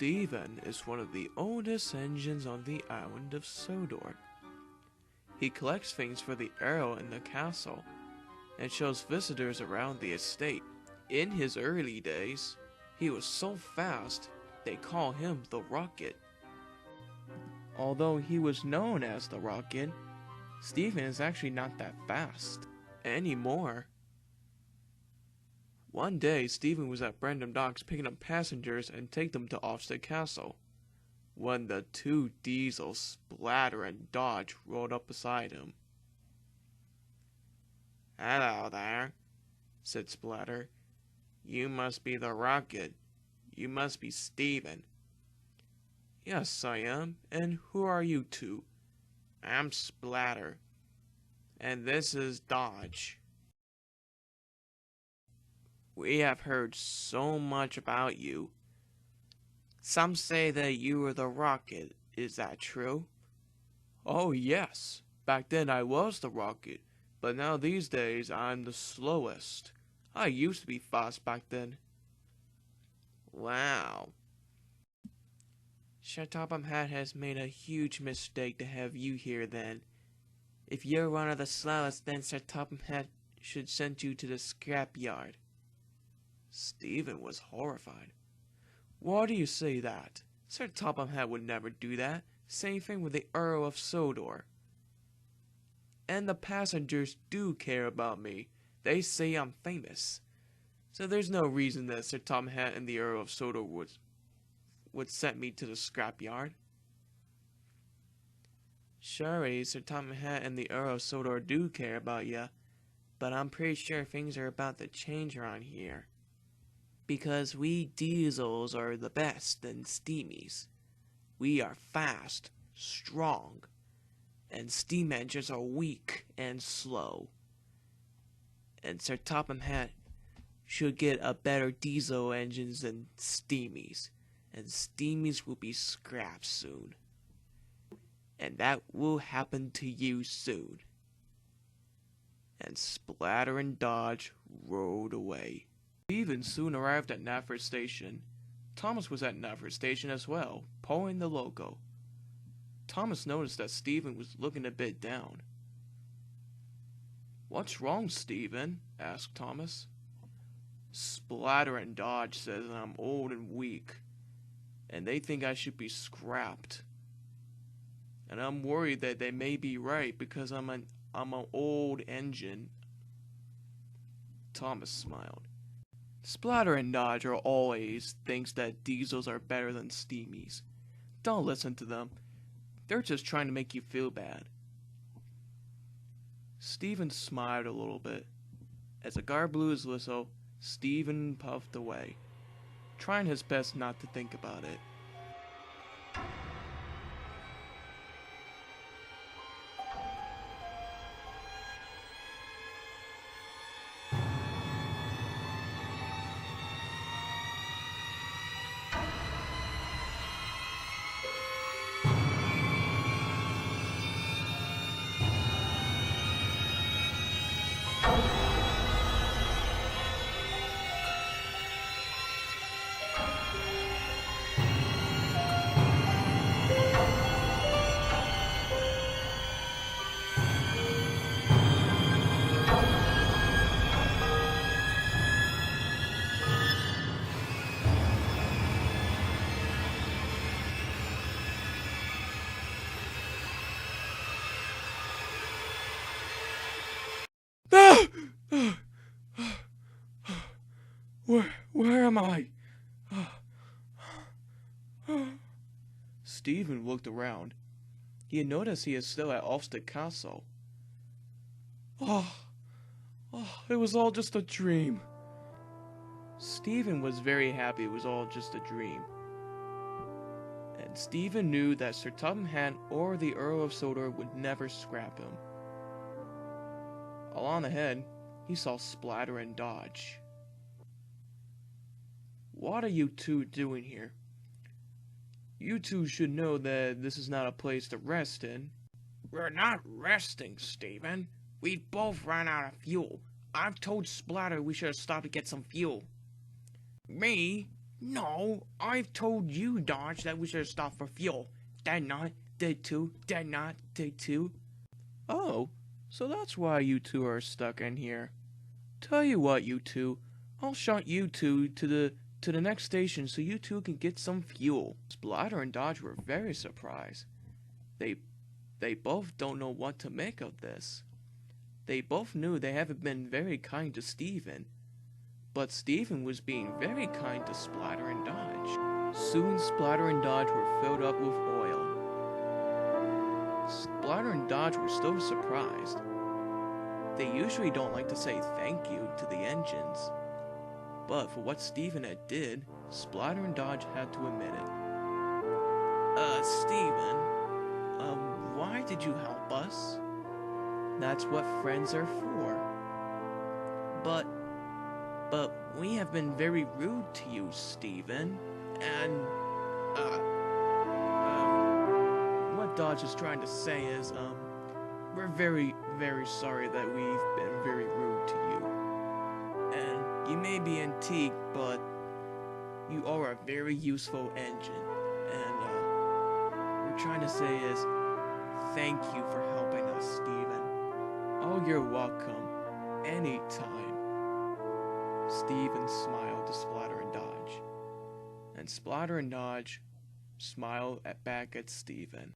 Steven is one of the oldest engines on the island of Sodor. He collects things for the arrow in the castle and shows visitors around the estate. In his early days, he was so fast they call him the Rocket. Although he was known as the Rocket, Steven is actually not that fast anymore. One day, Steven was at Random Docks picking up passengers and take them to Ofsted Castle, when the two diesels, Splatter and Dodge, rolled up beside him. "Hello there," said Splatter. "You must be the Rocket. You must be Steven." "Yes, I am. And who are you two?" "I'm Splatter. And this is Dodge. We have heard so much about you. Some say that you were the Rocket. Is that true?" "Oh, yes. Back then I was the Rocket, but now these days I'm the slowest. I used to be fast back then." "Wow. Sir Topham Hatt has made a huge mistake to have you here then. If you're one of the slowest, then Sir Topham Hatt should send you to the scrapyard." Steven was horrified. "Why do you say that? Sir Topham Hatt would never do that. Same thing with the Earl of Sodor. And the passengers do care about me. They say I'm famous. So there's no reason that Sir Topham Hatt and the Earl of Sodor would send me to the scrapyard." "Surely Sir Topham Hatt and the Earl of Sodor do care about you, but I'm pretty sure things are about to change around here. Because we diesels are the best than steamies. We are fast, strong, and steam engines are weak and slow. And Sir Topham Hatt should get a better diesel engines than steamies, and steamies will be scrapped soon. And that will happen to you soon." And Splatter and Dodge rode away. Steven soon arrived at Knapford Station. Thomas was at Knapford Station as well, pulling the loco. Thomas noticed that Steven was looking a bit down. "What's wrong, Steven?" asked Thomas. "Splatter and Dodge says I'm old and weak, and they think I should be scrapped. And I'm worried that they may be right because I'm an old engine." Thomas smiled. "Splatter and Dodge are always thinks that diesels are better than steamies. Don't listen to them. They're just trying to make you feel bad." Steven smiled a little bit. As the guard blew his whistle, Steven puffed away, trying his best not to think about it. Where am I? Steven looked around. He had noticed he is still at Ofsted Castle. It was all just a dream. Steven was very happy it was all just a dream. And Steven knew that Sir Topham Hatt or the Earl of Sodor would never scrap him. Along ahead, he saw Splatter and Dodge. "What are you two doing here? You two should know that this is not a place to rest in." "We're not resting, Steven. We both ran out of fuel. I've told Splatter we should have stopped to get some fuel." Me? No, I've told you, Dodge, that we should stop for fuel. Did not, did too, did not, did too. Oh, so that's why you two are stuck in here. Tell you what, you two, I'll shot you two to the next station so you two can get some fuel. Splatter and Dodge were very surprised. They both don't know what to make of this. They both knew they haven't been very kind to Steven, but Steven was being very kind to Splatter and Dodge. Soon Splatter and Dodge were filled up with oil. Splatter and Dodge were still surprised. They usually don't like to say thank you to the engines, but for what Steven had did, Splatter and Dodge had to admit it. Steven, why did you help us? That's what friends are for. But we have been very rude to you, Steven, and, what Dodge is trying to say is, we're very, very sorry that we've been very rude to you. And you may be antique, but you are a very useful engine. And what we're trying to say is, thank you for helping us, Steven. Oh, you're welcome. Anytime. Steven smiled to Splatter and Dodge. And Splatter and Dodge smiled back at Steven.